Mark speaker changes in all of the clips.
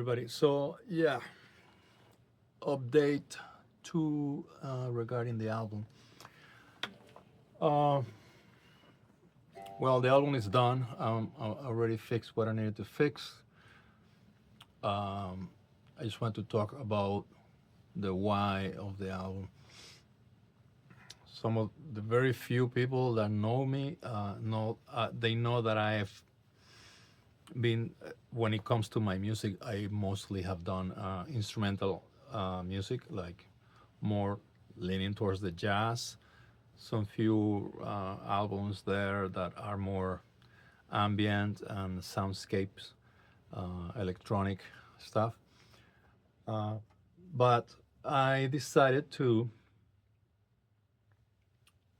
Speaker 1: everybody. So yeah, update two regarding the album. Uh, well, the album is done. I already fixed what I needed to fix. Um, I just want to talk about the why of the album. Some of the very few people that know me know they know that I have been when it comes to my music. I mostly have done instrumental music, like more leaning towards the jazz. Some few albums there that are more ambient and soundscapes, electronic stuff. Uh, but I decided to,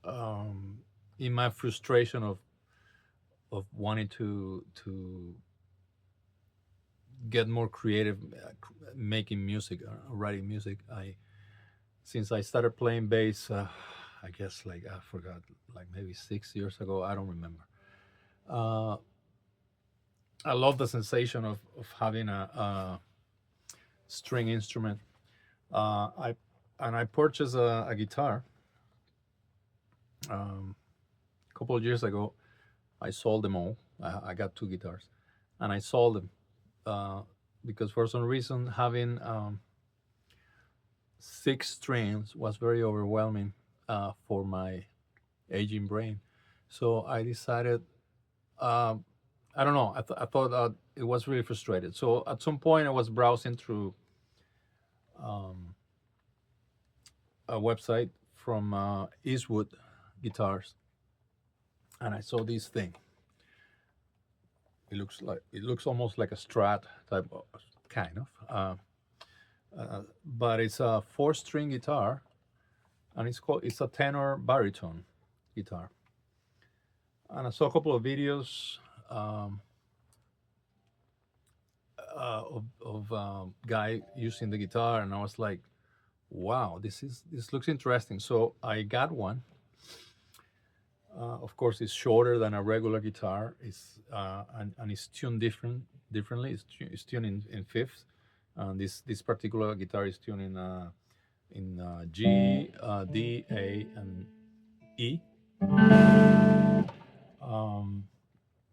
Speaker 1: um, in my frustration of wanting to get more creative, making music, writing music. I Since I started playing bass, I guess like I forgot, like maybe 6 years ago. I don't remember. Uh, I love the sensation of having a string instrument. I and I purchased a guitar a couple of years ago. I sold them all. I got two guitars, and I sold them uh, because for some reason having six strings was very overwhelming for my aging brain. So I decided. Um, I don't know. I thought it was really frustrated. So at some point, I was browsing through um, a website from Eastwood Guitars, and I saw this thing. It looks almost like a Strat type, of, kind of, but it's a four-string guitar, and it's a tenor baritone guitar. And I saw a couple of videos um, of guy using the guitar, and I was like, wow, this looks interesting. So I got one. Of course, it's shorter than a regular guitar. And it's tuned differently. It's tuned in fifths. And this particular guitar is tuned in G, D, A, and E, um,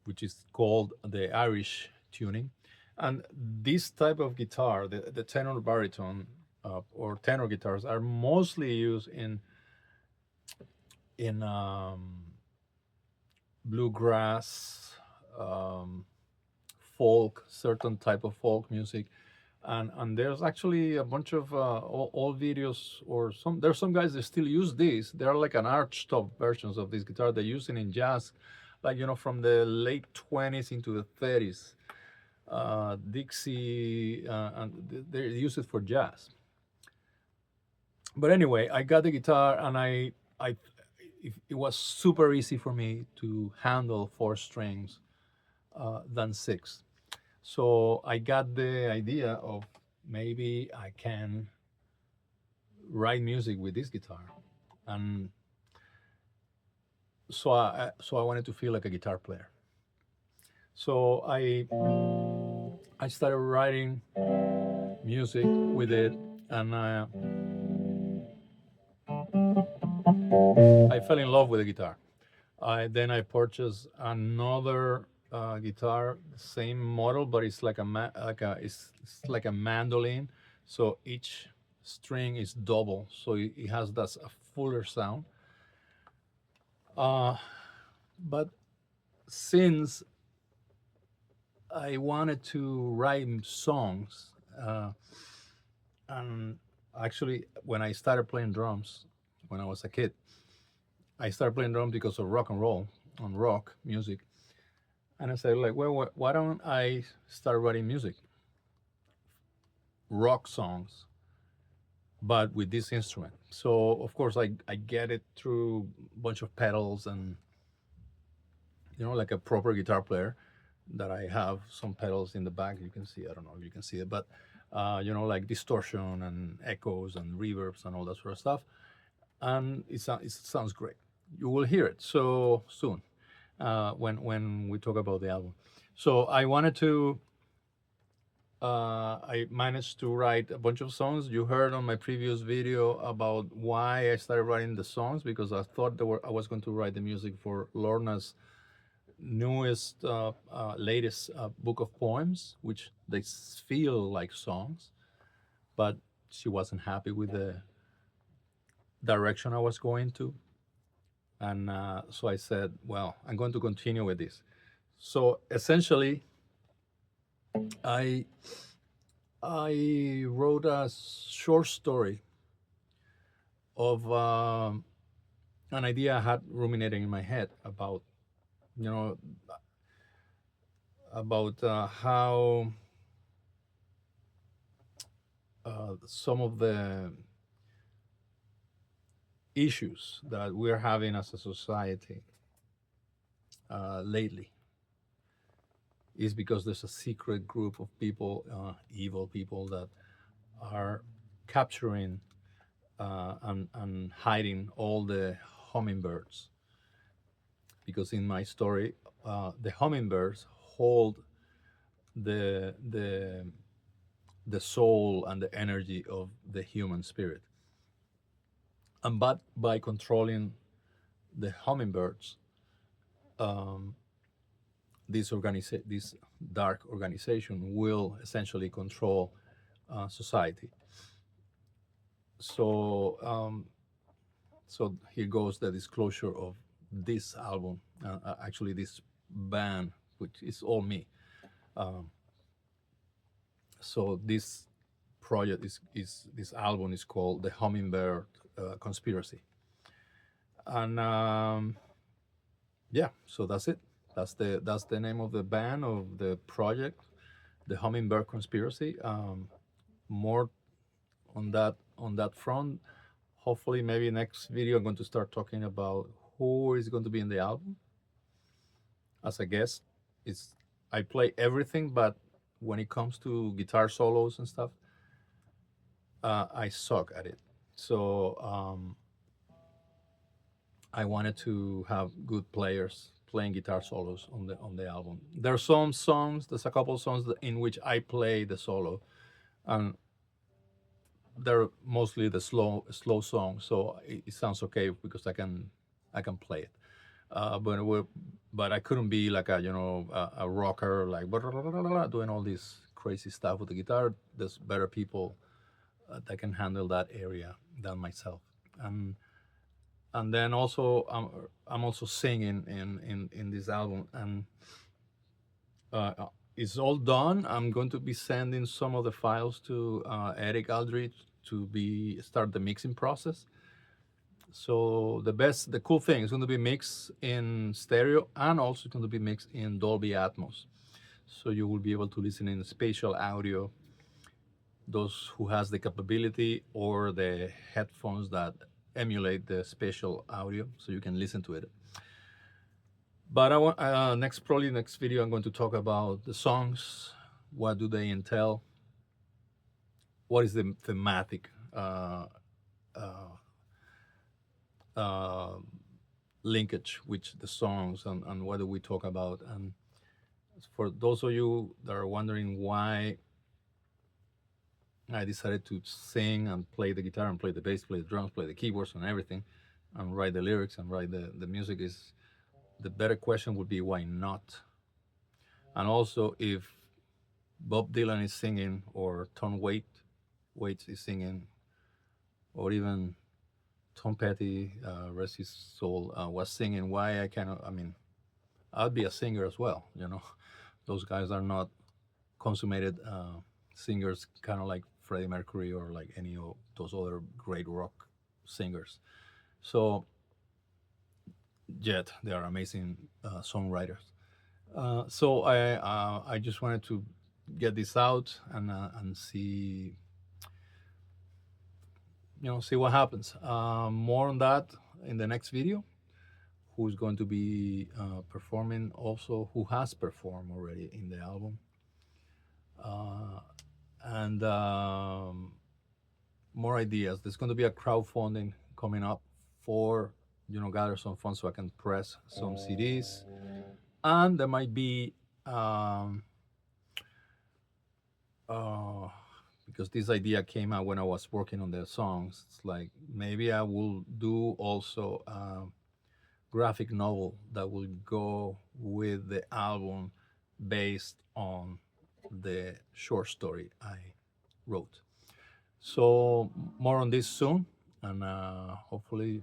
Speaker 1: which is called the Irish tuning. And this type of guitar, the tenor baritone or tenor guitars, are mostly used in bluegrass, um, folk, certain type of folk music, and there's actually a bunch of old videos, or there's some guys that still use these. They're like an archtop versions of this guitar they're using in jazz, like from the late 20s into the 30s. Dixie, and they use it for jazz. But anyway, I got the guitar, and it was super easy for me to handle four strings than six. So I got the idea of maybe I can write music with this guitar, and so I wanted to feel like a guitar player. So I started writing music with it, and I fell in love with the guitar. Then I purchased another guitar, same model, but it's like it's like a mandolin. So each string is double, so it has that a fuller sound. Uh, but since I wanted to write songs, and actually, when I started playing drums when I was a kid, I started playing drums because of rock and roll, on rock music. And I said, like, well, why don't I start writing music, rock songs, but with this instrument? So of course, I get it through a bunch of pedals, and like a proper guitar player, that I have some pedals in the back. You can see, I don't know if you can see it, but like distortion and echoes and reverbs and all that sort of stuff. And it sounds great. You will hear it so soon when we talk about the album. So I wanted to I managed to write a bunch of songs. You heard on my previous video about why I started writing the songs, because I thought I was going to write the music for Lorna's newest, latest book of poems, which they feel like songs, but she wasn't happy with the direction I was going to. And so I said, well, I'm going to continue with this. So essentially, I I wrote a short story of an idea I had ruminating in my head about, you know, about how some of the issues that we're having as a society lately is because there's a secret group of people, evil people, that are capturing and hiding all the hummingbirds. Because in my story, the hummingbirds hold the the the soul and the energy of the human spirit. And but by controlling the hummingbirds, um, this dark organization will essentially control society. So so here goes the disclosure of this album, actually this band, which is all me. Um, so this project is this album is called the Hummingbird Conspiracy, and yeah, so that's it. That's the name of the band, of the project, the Hummingbird Conspiracy. More on that front. Hopefully, maybe next video I'm going to start talking about who is going to be in the album as a guest. It's I play everything, but when it comes to guitar solos and stuff, I suck at it. So I wanted to have good players playing guitar solos on the album. There are some songs. There's a couple songs in which I play the solo, and they're mostly the slow songs. So it sounds okay because I can play it. But I couldn't be like a a rocker like doing all this crazy stuff with the guitar. There's better people that can handle that area than myself. And then also I'm also singing in this album, and it's all done. I'm going to be sending some of the files to Eric Aldrich to be start the mixing process. So the cool thing is going to be mixed in stereo, and also going to be mixed in Dolby Atmos. So you will be able to listen in spatial audio, those who has the capability or the headphones that emulate the spatial audio, so you can listen to it. But I want probably next video I'm going to talk about the songs. What do they entail? What is the thematic uh, uh, linkage with the songs, and what do we talk about? And for those of you that are wondering why I decided to sing and play the guitar and play the bass, play the drums, play the keyboards and everything, and write the lyrics and write the music, is the better question would be why not? And also, if Bob Dylan is singing, or Tom Waits is singing, or even Tom Petty, rest his soul, was singing, why I cannot? I mean, I'd be a singer as well. Those guys are not consummated singers, kind of like Freddie Mercury or like any of those other great rock singers. So, yet they are amazing songwriters. So I just wanted to get this out and see see what happens. More on that in the next video. Who's going to be performing, also who has performed already in the album, and more ideas. There's going to be a crowdfunding coming up for gather some funds so I can press some CDs, and there might be uh, because this idea came out when I was working on the songs. It's like maybe I will do also a graphic novel that will go with the album based on the short story I wrote. So more on this soon, and hopefully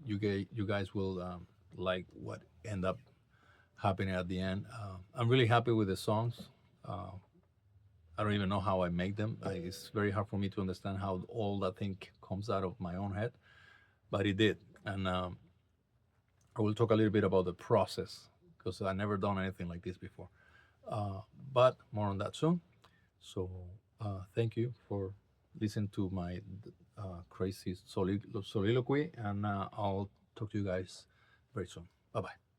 Speaker 1: you guys will like what end up happening at the end. I'm really happy with the songs. Uh, I don't even know how I make them. It's very hard for me to understand how all that thing comes out of my own head, but it did. And I will talk a little bit about the process because I never done anything like this before. Uh, but more on that soon. So thank you for listening to my crazy soliloquy, and I'll talk to you guys very soon. Bye bye.